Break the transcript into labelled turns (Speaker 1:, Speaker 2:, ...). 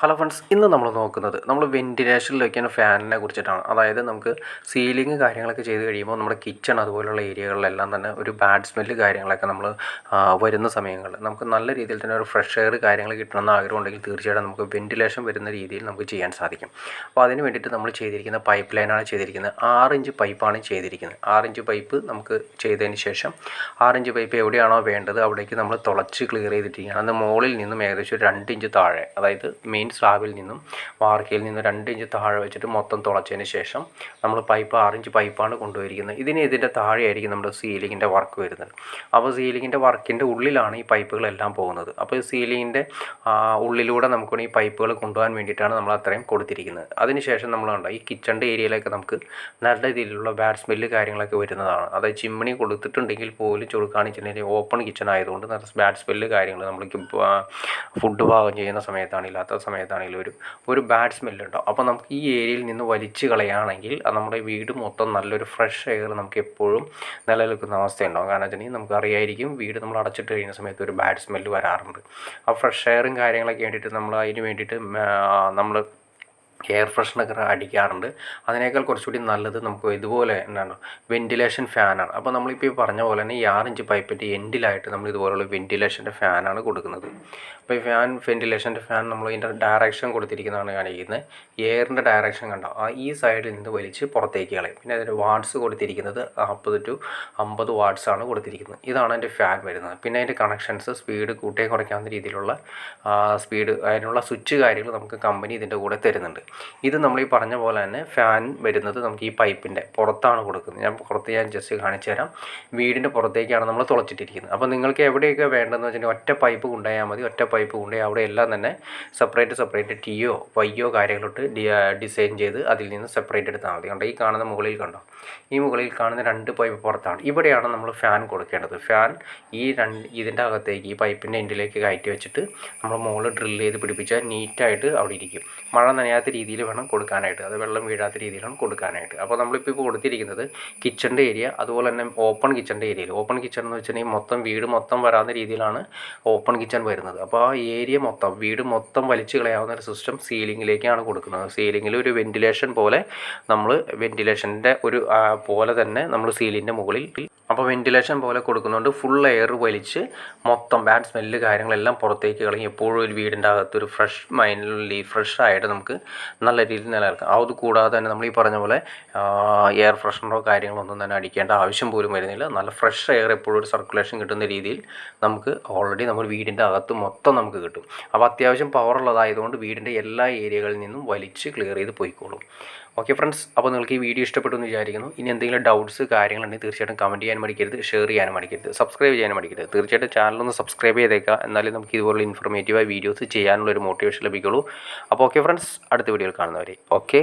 Speaker 1: Hello friends, ഇന്ന് നമ്മൾ നോക്കുന്നത് നമ്മൾ വെൻറ്റിലേഷനിൽ വയ്ക്കുന്ന ഫാനിനെ കുറിച്ചിട്ടാണ്. അതായത് നമുക്ക് സീലിംഗ് കാര്യങ്ങളൊക്കെ ചെയ്ത് കഴിയുമ്പോൾ നമ്മുടെ കിച്ചൺ അതുപോലുള്ള ഏരിയകളിലെല്ലാം തന്നെ ഒരു ബാഡ് സ്മെല്ല് കാര്യങ്ങളൊക്കെ നമ്മൾ വരുന്ന സമയങ്ങളിൽ നമുക്ക് നല്ല രീതിയിൽ തന്നെ ഒരു ഫ്രഷ് എയർ കാര്യങ്ങൾ കിട്ടണമെന്ന് ആഗ്രഹം ഉണ്ടെങ്കിൽ തീർച്ചയായിട്ടും നമുക്ക് വെൻറ്റിലേഷൻ വരുന്ന രീതിയിൽ നമുക്ക് ചെയ്യാൻ സാധിക്കും. അപ്പോൾ അതിന് വേണ്ടിയിട്ട് നമ്മൾ ചെയ്തിരിക്കുന്ന പൈപ്പ് ലൈനാണ് ചെയ്തിരിക്കുന്നത്. 6 ഇഞ്ച് പൈപ്പാണ് ചെയ്തിരിക്കുന്നത്. 6 ഇഞ്ച് പൈപ്പ് നമുക്ക് ചെയ്തതിന് ശേഷം 6 ഇഞ്ച് പൈപ്പ് എവിടെയാണോ വേണ്ടത് അവിടേക്ക് നമ്മൾ തുളച്ച് ക്ലിയർ ചെയ്തിട്ടിരിക്കുകയാണ്. അത് മുകളിൽ നിന്നും ഏകദേശം ഒരു 2 ഇഞ്ച് താഴെ, അതായത് മെയിൻ സ്ലാബിൽ നിന്നും വാർക്കയിൽ നിന്നും 2 ഇഞ്ച് താഴെ വെച്ചിട്ട് മൊത്തം തുളച്ചതിന് ശേഷം നമ്മൾ പൈപ്പ് 6 ഇഞ്ച് പൈപ്പാണ് കൊണ്ടുപോയിരിക്കുന്നത്. ഇതിൻ്റെ താഴെയായിരിക്കും നമ്മുടെ സീലിങ്ങിൻ്റെ വർക്ക് വരുന്നത്. അപ്പോൾ സീലിങ്ങിൻ്റെ വർക്കിൻ്റെ ഉള്ളിലാണ് ഈ പൈപ്പുകളെല്ലാം പോകുന്നത്. അപ്പോൾ സീലിങ്ങിൻ്റെ ഉള്ളിലൂടെ നമുക്ക് ഈ പൈപ്പുകൾ കൊണ്ടുപോകാൻ വേണ്ടിയിട്ടാണ് നമ്മൾ അത്രയും കൊടുത്തിരിക്കുന്നത്. അതിനുശേഷം നമ്മൾ കണ്ട ഈ കിച്ചണിൻ്റെ ഏരിയയിലൊക്കെ നമുക്ക് നല്ല രീതിയിലുള്ള ബാഡ് സ്മെല്ല് കാര്യങ്ങളൊക്കെ വരുന്നതാണ്. അതായത് ചിമ്മിണി കൊടുത്തിട്ടുണ്ടെങ്കിൽ പോലും ചുടുക്കാണിച്ചിട്ടുണ്ടെങ്കിൽ ഓപ്പൺ കിച്ചൺ ആയതുകൊണ്ട് നല്ല ബാഡ് സ്മെല്ല് കാര്യങ്ങൾ നമ്മൾ ഫുഡ് പാകം ചെയ്യുന്ന സമയത്താണെങ്കിലും ഇല്ലാത്ത സമയത്താണെങ്കിലും ഒരു ബാഡ് സ്മെല്ലുണ്ടാവും. അപ്പോൾ നമുക്ക് ഈ ഏരിയയിൽ നിന്ന് വലിച്ചു കളയുകയാണെങ്കിൽ നമ്മുടെ വീട് മൊത്തം നല്ലൊരു ഫ്രഷ് എയർ നമുക്ക് എപ്പോഴും നിലനിൽക്കുന്ന അവസ്ഥയുണ്ടാവും. കാരണം വെച്ചിട്ടുണ്ടെങ്കിൽ നമുക്ക് അറിയായിരിക്കും വീട് നമ്മൾ അടച്ചിട്ട് കഴിയുന്ന സമയത്ത് ഒരു ബാഡ് സ്മെല്ല് വരാറുണ്ട്. ആ ഫ്രഷ് എയറും കാര്യങ്ങളൊക്കെ വേണ്ടിയിട്ട് നമ്മൾ അതിന് വേണ്ടിയിട്ട് നമ്മൾ എയർ ഫ്രഷ്നൊക്കെ അടിക്കാറുണ്ട്. അതിനേക്കാൾ കുറച്ചുകൂടി നല്ലത് നമുക്ക് ഇതുപോലെ എന്താണ് വെൻറ്റിലേഷൻ ഫാനാണ്. അപ്പോൾ നമ്മളിപ്പോൾ ഈ പറഞ്ഞ പോലെ തന്നെ ഈ 6 ഇഞ്ച് പൈപ്പിൻ്റെ എൻഡിലായിട്ട് നമ്മൾ ഇതുപോലുള്ള വെൻറ്റിലേഷൻ്റെ ഫാനാണ് കൊടുക്കുന്നത്. അപ്പോൾ ഈ വെൻറ്റിലേഷൻ്റെ ഫാൻ നമ്മൾ ഇതിൻ്റെ ഡയറക്ഷൻ കൊടുത്തിരിക്കുന്നതാണ് കാണിക്കുന്നത്. എയറിൻ്റെ ഡയറക്ഷൻ കണ്ടോ, ഈ സൈഡിൽ നിന്ന് വലിച്ച് പുറത്തേക്ക് കളയും. പിന്നെ അതിൻ്റെ വാട്ട്സ് കൊടുത്തിരിക്കുന്നത് 40 to 50 വാട്ട്സാണ് കൊടുത്തിരിക്കുന്നത്. ഇതാണ് അതിൻ്റെ ഫാൻ വരുന്നത്. പിന്നെ അതിൻ്റെ കണക്ഷൻസ് സ്പീഡ് കൂട്ടേ കുറയ്ക്കാവുന്ന രീതിയിലുള്ള സ്പീഡ് അതിനുള്ള സ്വിച്ച് കാര്യങ്ങൾ നമുക്ക് കമ്പനി ഇതിൻ്റെ കൂടെ തരുന്നുണ്ട്. ഇത് നമ്മൾ ഈ പറഞ്ഞ പോലെ തന്നെ ഫാൻ വരുന്നത് നമുക്ക് ഈ പൈപ്പിൻ്റെ പുറത്താണ് കൊടുക്കുന്നത്. ഞാൻ ജസ്റ്റ് കാണിച്ചു തരാം. വീടിൻ്റെ പുറത്തേക്കാണ് നമ്മൾ തുളച്ചിട്ടിരിക്കുന്നത്. അപ്പോൾ നിങ്ങൾക്ക് എവിടെയൊക്കെ വേണ്ടതെന്ന് വെച്ചിട്ടുണ്ടെങ്കിൽ ഒറ്റ പൈപ്പ് കൊണ്ടുപോയാൽ മതി. ഒറ്റ പൈപ്പ് കൊണ്ടുപോയി അവിടെ എല്ലാം തന്നെ സെപ്പറേറ്റ് ടിയോ വൈയോ കാര്യങ്ങളോട്ട് ഡിസൈൻ ചെയ്ത് അതിൽ നിന്ന് സെപ്പറേറ്റ് എടുത്താൽ മതി. കണ്ടോ, ഈ കാണുന്ന മുകളിൽ കണ്ടോ, ഈ മുകളിൽ കാണുന്ന 2 പൈപ്പ് പുറത്താണ്. ഇവിടെയാണ് നമ്മൾ ഫാൻ കൊടുക്കേണ്ടത്. ഫാൻ ഇതിൻ്റെ അകത്തേക്ക് ഈ പൈപ്പിൻ്റെ എൻഡിലേക്ക് കയറ്റി വെച്ചിട്ട് നമ്മൾ മുകളിൽ ഡ്രിൽ ചെയ്ത് പിടിപ്പിച്ചാൽ നീറ്റായിട്ട് അവിടെ ഇരിക്കും. മഴ നനയാത്ത രീതിയിൽ വേണം കൊടുക്കാനായിട്ട്, അത് വെള്ളം വീഴാത്ത രീതിയിലാണ് കൊടുക്കാനായിട്ട്. അപ്പോൾ നമ്മളിപ്പോൾ കൊടുത്തിരിക്കുന്നത് കിച്ചണിൻ്റെ ഏരിയ, അതുപോലെ തന്നെ ഓപ്പൺ കിച്ചണിൻ്റെ ഏരിയയിൽ. ഓപ്പൺ കിച്ചൺ എന്ന് വെച്ചിട്ടുണ്ടെങ്കിൽ വീട് മൊത്തം വരാവുന്ന രീതിയിലാണ് ഓപ്പൺ കിച്ചൺ വരുന്നത്. അപ്പോൾ ആ ഏരിയ മൊത്തം വീട് മൊത്തം വലിച്ചു കളയാവുന്ന ഒരു സിസ്റ്റം സീലിങ്ങിലേക്കാണ് കൊടുക്കുന്നത്. സീലിങ്ങിൽ ഒരു വെൻറ്റിലേഷൻ പോലെ നമ്മൾ വെൻറ്റിലേഷൻ്റെ ഒരു പോലെ തന്നെ നമ്മൾ സീലിങ്ങിൻ്റെ മുകളിൽ അപ്പോൾ വെൻറ്റിലേഷൻ പോലെ കൊടുക്കുന്നുണ്ട്. ഫുൾ എയർ വലിച്ച് മൊത്തം ബാഡ് സ്മെല്ല് കാര്യങ്ങളെല്ലാം പുറത്തേക്ക് കളയും. എപ്പോഴും ഒരു വീടിൻ്റെ അകത്തൊരു ഫ്രഷ് ആയിട്ട് നമുക്ക് നല്ല രീതിയിൽ നിലനിൽക്കാം. അത് കൂടാതെ തന്നെ നമ്മൾ ഈ പറഞ്ഞ പോലെ എയർ ഫ്രഷ്നറോ കാര്യങ്ങളൊന്നും തന്നെ അടിക്കേണ്ട ആവശ്യം പോലും വരുന്നില്ല. നല്ല ഫ്രഷ് എയർ എപ്പോഴും ഒരു സർക്കുലേഷൻ കിട്ടുന്ന രീതിയിൽ നമുക്ക് ഓൾറെഡി നമ്മൾ വീടിൻ്റെ അകത്ത് മൊത്തം നമുക്ക് കിട്ടും. അപ്പോൾ അത്യാവശ്യം പവറുള്ളതായതുകൊണ്ട് വീടിൻ്റെ എല്ലാ ഏരിയകളിൽ നിന്നും വലിച്ച് ക്ലിയർ ചെയ്ത് പോയിക്കോളും. ഓക്കെ ഫ്രണ്ട്സ്, അപ്പോൾ നിങ്ങൾക്ക് ഈ വീഡിയോ ഇഷ്ടപ്പെട്ടു എന്ന് വിചാരിക്കുന്നു. ഇനി എന്തെങ്കിലും ഡൗട്ട്സ് കാര്യങ്ങളുണ്ടെങ്കിൽ തീർച്ചയായിട്ടും കമൻറ്റ് ചെയ്യാൻ മടിക്കരുത്, ഷെയർ ചെയ്യാനും മടിക്കരുത്, സബ്സ്ക്രൈബ് ചെയ്യാനും മടിക്കരുത്. തീർച്ചയായിട്ടും ചാനലൊന്ന് സബ്സ്ക്രൈബ് ചെയ്തേക്കുക. എന്നാലും നമുക്ക് ഇതുപോലുള്ള ഇൻഫോർമേറ്റീവായ വീഡിയോസ് ചെയ്യാനുള്ള ഒരു മോട്ടിവേഷൻ ലഭിക്കുള്ളൂ. അപ്പോൾ ഓക്കെ ഫ്രണ്ട്സ്, അടുത്ത വീഡിയോയിൽ കാണുന്നവരെ ഓക്കെ.